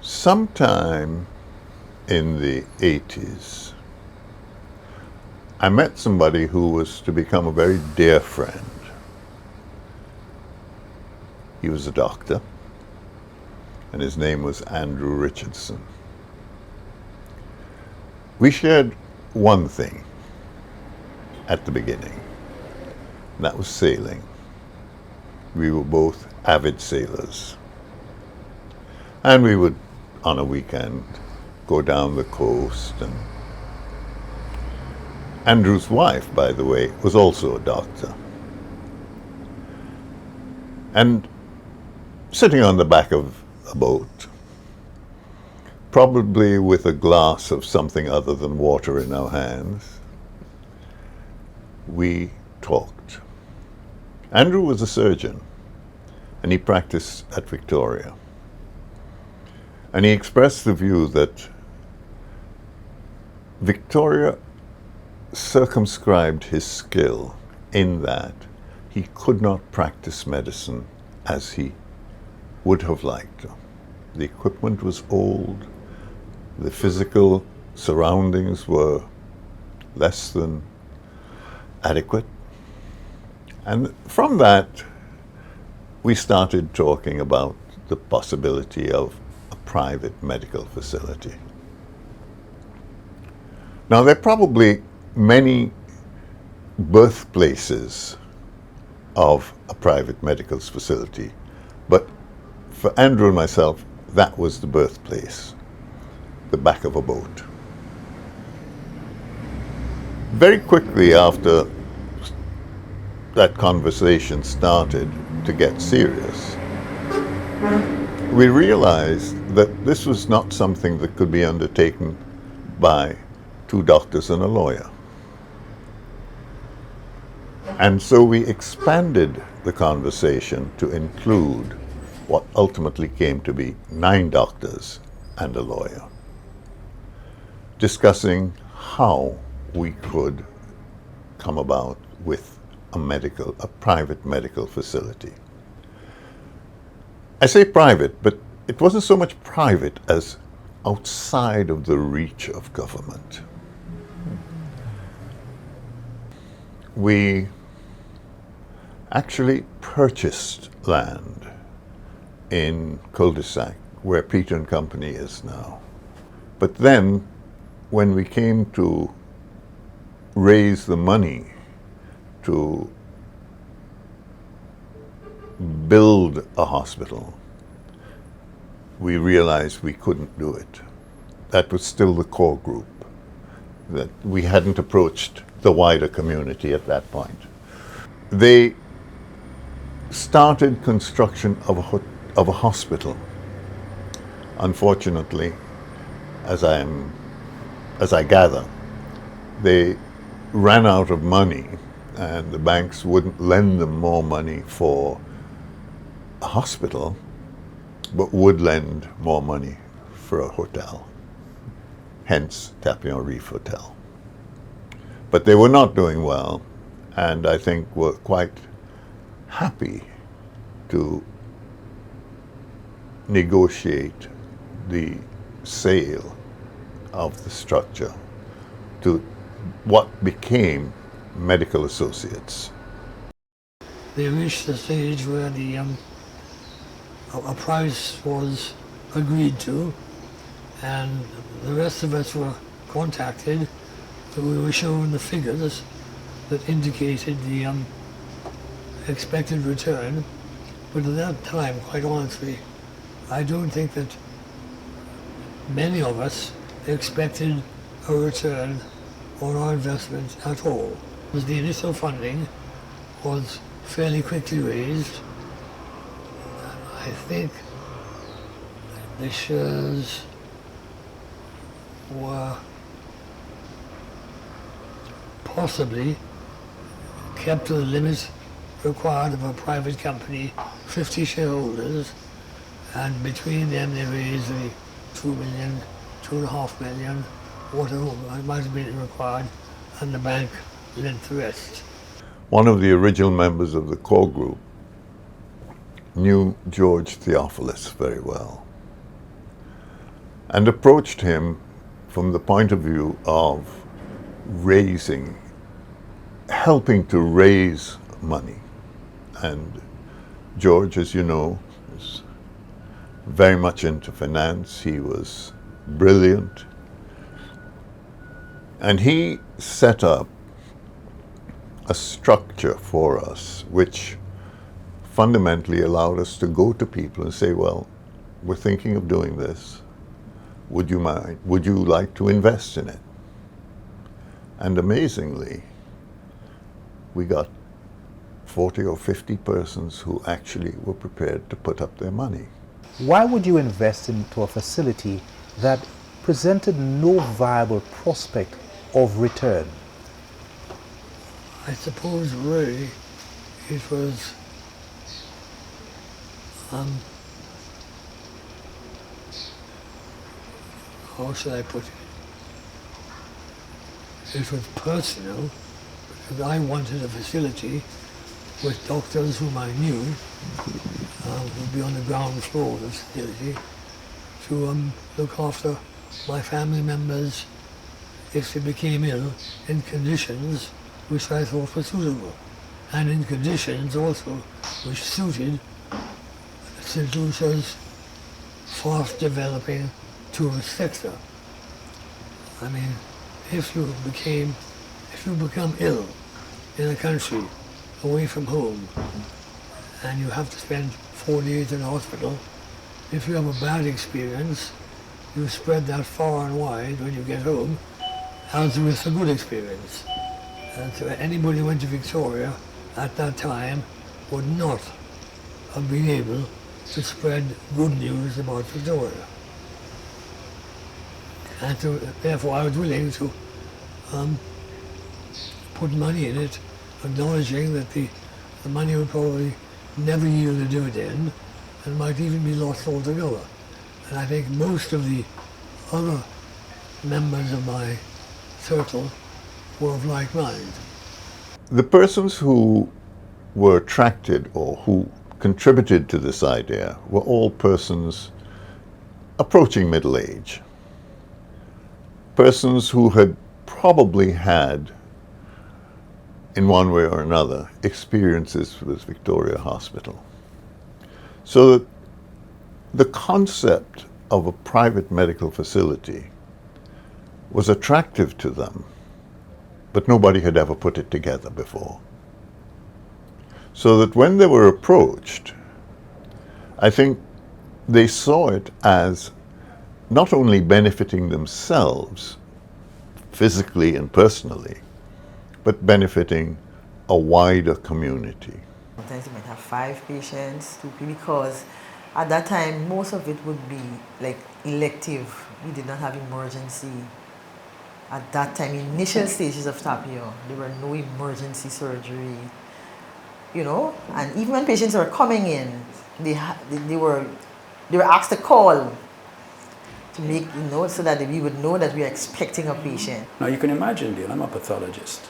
Sometime in the 80s, I met somebody who was to become a very dear friend. He was a doctor, and his name was Andrew Richardson. We shared one thing at the beginning, and that was sailing. We were both avid sailors. And we would, on a weekend, go down the coast. And Andrew's wife, by the way, was also a doctor. And sitting on the back of a boat, probably with a glass of something other than water in our hands, we talked. Andrew was a surgeon, and he practiced at Victoria. And he expressed the view that Victoria circumscribed his skill in that he could not practice medicine as he would have liked. The equipment was old, the physical surroundings were less than adequate. And from that, we started talking about the possibility of a private medical facility. Now, there are probably many birthplaces of a private medical facility, but for Andrew and myself, that was the birthplace, the back of a boat. Very quickly after that conversation started to get serious, we realized that this was not something that could be undertaken by two doctors and a lawyer. And so we expanded the conversation to include what ultimately came to be 9 doctors and a lawyer, discussing how we could come about with a private medical facility. I say private, but it wasn't so much private as outside of the reach of government. We actually purchased land in Cul-de-sac, where Peter and Company is now. But then, when we came to raise the money to build a hospital, we realized we couldn't do it. That was still the core group, that we hadn't approached the wider community at that point. They started construction of a hospital. Unfortunately, as I gather, they ran out of money, and the banks wouldn't lend them more money for a hospital, but would lend more money for a hotel, hence Tapion Reef Hotel. But they were not doing well, and I think were quite happy to negotiate the sale of the structure to what became Medical Associates. They reached the stage where a price was agreed to, and the rest of us were contacted. So we were shown the figures that indicated the expected return. But at that time, quite honestly, I don't think that many of us expected a return on our investment at all. The initial funding was fairly quickly raised. I think the shares were possibly kept to the limit required of a private company, 50 shareholders, and between them they raised the 2 million, 2.5 million, whatever might have been required, and the bank lent the rest. One of the original members of the core group knew George Theophilus very well. and approached him from the point of view of helping to raise money. And George, as you know, is very much into finance. He was brilliant. And he set up a structure for us which fundamentally allowed us to go to people and say, well, we're thinking of doing this. Would you like to invest in it? And amazingly, we got 40 or 50 persons who actually were prepared to put up their money. Why would you invest into a facility that presented no viable prospect of return? I suppose really it was how should I put it? It was personal, because I wanted a facility with doctors whom I knew would be on the ground floor of the facility to look after my family members if they became ill in conditions which I thought were suitable, and in conditions also which suited St. Lucia's fast developing tourist sector. I mean, if you become ill in a country away from home and you have to spend 4 days in hospital, if you have a bad experience, you spread that far and wide when you get home, as with a good experience. And so anybody who went to Victoria at that time would not have been able to spread good news about Victoria. And so, therefore, I was willing to put money in it, acknowledging that the money would probably never yield a dividend and might even be lost altogether. And I think most of the other members of my circle were of like mind. The persons who were attracted or who contributed to this idea were all persons approaching middle age. Persons who had probably had, in one way or another, experiences with Victoria Hospital. So that the concept of a private medical facility was attractive to them, but nobody had ever put it together before. So that when they were approached, I think they saw it as not only benefiting themselves physically and personally, but benefiting a wider community. Sometimes you might have 5 patients, 2 people, because at that time most of it would be like elective. We did not have emergency. At that time, initial stages of Tapio, there were no emergency surgery, you know. And even when patients were coming in, they were asked to call to make, you know, so that we would know that we are expecting a patient. Now you can imagine, Dale, I'm a pathologist.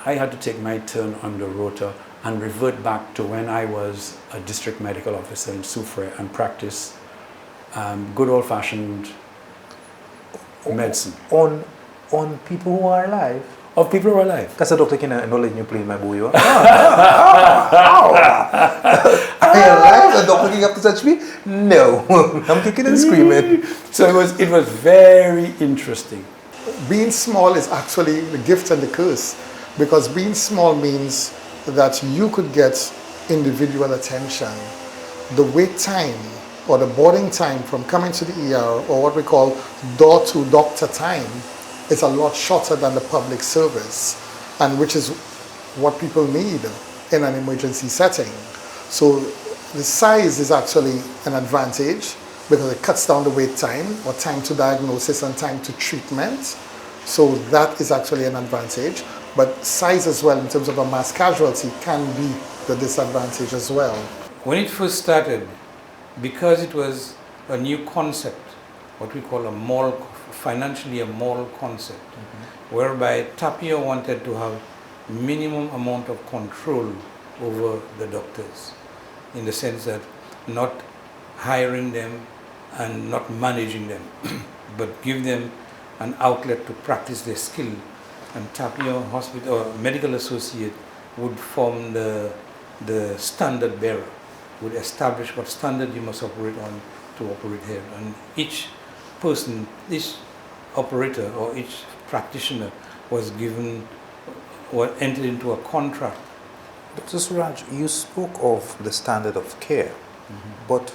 I had to take my turn on the rota and revert back to when I was a district medical officer in Soufrière and practice good old-fashioned medicine. On people who are alive? Of people who are alive. Because the doctor can not let you play my boy. Are you alive? The doctor can have to touch me? No. I'm kicking and screaming. So it was very interesting. Being small is actually the gift and the curse, because being small means that you could get individual attention. The wait time or the boarding time from coming to the ER, or what we call door to doctor time, is a lot shorter than the public service, and which is what people need in an emergency setting. So the size is actually an advantage because it cuts down the wait time or time to diagnosis and time to treatment. So that is actually an advantage. But size as well in terms of a mass casualty can be the disadvantage as well. When it first started, because it was a new concept, what we call a mall, financially a mall concept, whereby Tapio wanted to have minimum amount of control over the doctors, in the sense that not hiring them and not managing them, but give them an outlet to practice their skill. And Tapio Hospital or Medical Associate would form the standard bearer, would establish what standard you must operate on to operate here. And each person, each operator or each practitioner was given or entered into a contract. Dr. Suraj, you spoke of the standard of care, but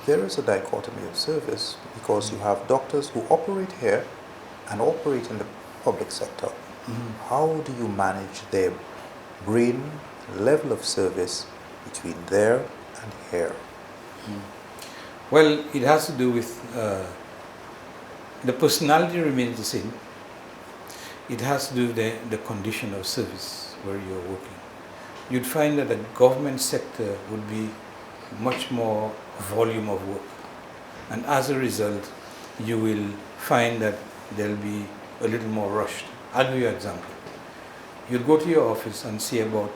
there is a dichotomy of service because you have doctors who operate here and operate in the public sector. How do you manage their brain level of service between there and here? Well, it has to do with the personality remains the same. It has to do with the condition of service where you're working. You'd find that the government sector would be much more volume of work. And as a result, you will find that there'll be a little more rushed. I'll give you an example. You'll go to your office and see about,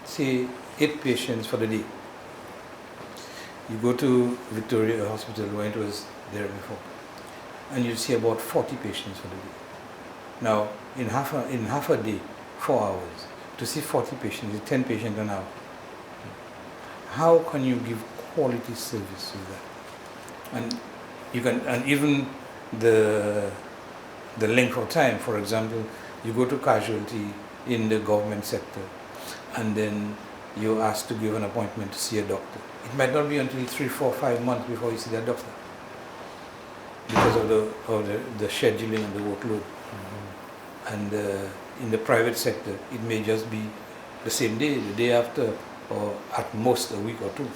say, 8 patients for the day. You go to Victoria Hospital when it was there before, and you see about 40 patients for the day. Now, in half a day, 4 hours, to see 40 patients, is 10 patients an hour. How can you give quality service with that? And you can, and even the length of time. For example, you go to casualty in the government sector, and then you're asked to give an appointment to see a doctor. It might not be until 3, 4, 5 months before you see that doctor because of the scheduling and the workload. And in the private sector, it may just be the same day, the day after, or at most a week or 2.